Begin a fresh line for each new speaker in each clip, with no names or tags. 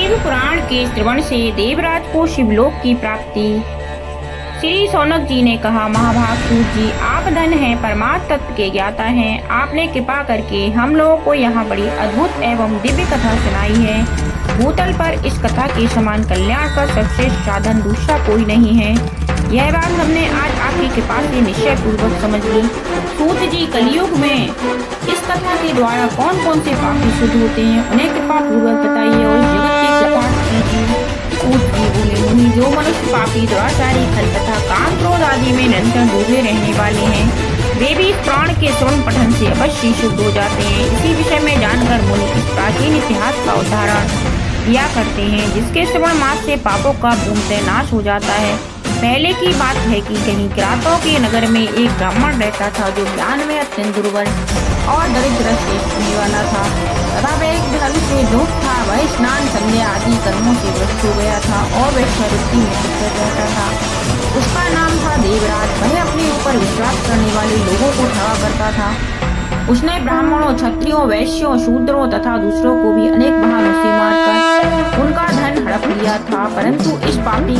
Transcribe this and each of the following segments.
शिव पुराण के श्रवण से देवराज को शिवलोक की प्राप्ति। श्री सौनक जी ने कहा, महाभाग सूत जी, आप धन हैं, परमात्म तत्व के ज्ञाता हैं। आपने कृपा करके हम लोगों को यहाँ बड़ी अद्भुत एवं दिव्य कथा सुनाई है। भूतल पर इस कथा के समान कल्याण का सबश्रेष्ठ साधन दूसरा कोई नहीं है। यह बात हमने आज आपकी कृपा से निश्चय पूर्वक समझ ली। सूत जी, कलयुग में इस कथा के द्वारा कौन कौन से पापी शुद्ध होते हैं, उन्हें कृपा पूर्वक बताइए और जगत की कृपा कीजिए। सूत जी बोले, मुनि, जो मनुष्य पापी, दुराचारी, खल तथा काम क्रोध आदि में निरंतर डूबे रहने वाले हैं, वे भी इस पुराण के श्रवण पठन से अवश्य शुद्ध हो जाते हैं। इसी विषय में जानकर मुनि इस प्राचीन इतिहास का उदाहरण दिया करते हैं, जिसके श्रवण मात्र से पापों का पूर्णतः नाश हो जाता है। पहले की बात है कि कहीं किरातों के नगर में एक ब्राह्मण रहता था, जो ज्ञान में अत्यंत दुर्बल और दरिद्र से होने वाला था तथा वह एक धर्म से दुष्ट था। वह स्नान, संध्या आदि कर्मों से भ्रष्ट हो गया था और वह स्ववृत्ति में स्थित रहता था। उसका नाम था देवराज। वह अपने ऊपर विश्वास करने वाले लोगों को ठगा करता था। उसने ब्राह्मणों, क्षत्रियों, वैश्यों, शूद्रों तथा दूसरों को भी अनेक बहानों से मारकर उनका धन हड़प लिया था, परंतु इस पापी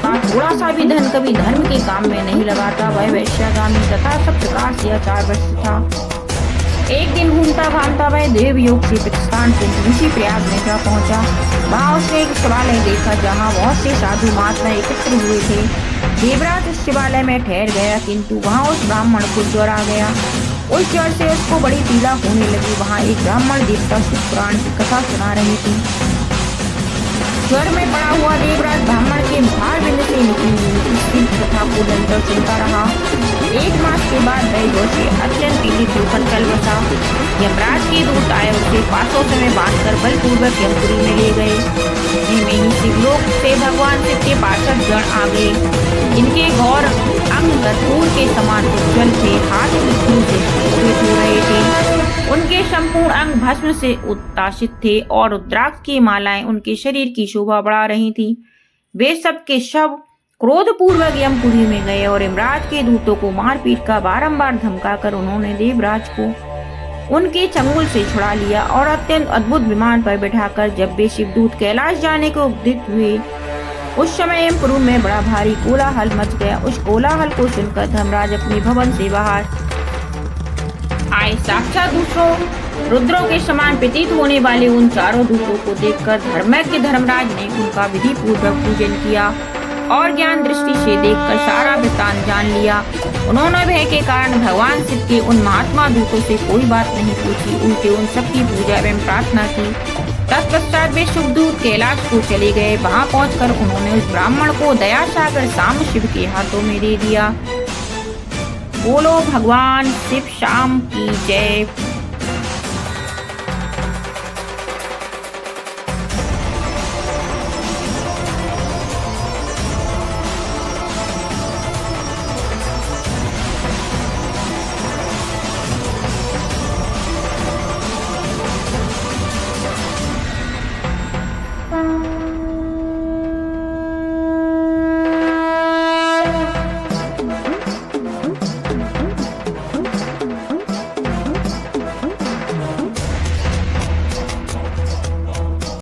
का थोड़ा सा भी धन कभी धर्म के काम में नहीं लगाता। वह वैश्यागामी तथा सब प्रकार से आचारग्रस्त था। एक दिन घूमता घामता वह देवयोग से प्रतिष्ठान से ऋषि प्रयाग में जा पहुंचा। वहां उसने एक शिवालय देखा, जहां बहुत से साधु महात्मा एकत्र हुए थे। देवराज उस शिवालय में ठहर गया, किंतु वहां उस ब्राह्मण को ज्वर आ गया। उस ज्वर से उसको बड़ी पीड़ा होने लगी। वहां एक ब्राह्मण देवता शिव पुराण की कथा सुना रही थी। ज्वर में पड़ा हुआ देवराज ब्राह्मण के मुखारबिंद से निकली हुई इस कथा को निरंतर सुनता रहा। एक मास के बाद वह ज्वर से अत्यंत पीड़ित होकर चल बसा। यमराज के दूत आए, उसे पासों में बांधकर बलपूर्वक यमपुरी में ले गए। इनमें ही शिवलोक से भगवान शिव के पार्षद गण आ गए। इनके गौर अंग कर्पूर के समान उज्ज्वल थे, हाथ मृत्यु से शोभित हो रहे थे। उनके संपूर्ण अंग भस्म से उत्तासित थे और रुद्राक्ष की मालाएं उनके शरीर की शोभा बढ़ा रही थी। वे सब के सब क्रोधपूर्वक यमपुरी में गए और यमराज के दूतों को मारपीट का बारंबार धमकाकर उन्होंने देवराज को उनके चंगुल से छुड़ा लिया और अत्यंत अद्भुत विमान पर बैठाकर जब वे शिवदूत कैलाश जाने को उद्यत हुए, उस समय यमपुरी में बड़ा भारी कोलाहल मच गया। उस कोलाहल को सुनकर धर्मराज अपने भवन से बाहर आए। साक्षात दूसरों रुद्रों के समान प्रतीत होने वाले उन चारों दूतों को देखकर धर्मज्ञ धर्मराज ने उनका विधि पूर्वक पूजन किया और ज्ञान दृष्टि से देखकर सारा वृत्तांत जान लिया। उन्होंने भय के कारण भगवान शिव के उन महात्मा दूतों से कोई बात नहीं पूछी, उल्टे उन सबकी पूजा एवं प्रार्थना की। तत्पश्चात वे शुभदूत कैलाश को चले गए। वहां पहुंचकर उन्होंने उस ब्राह्मण को दया सागर शाम शिव के हाथों में दे दिया। बोलो भगवान शिव शाम की जय।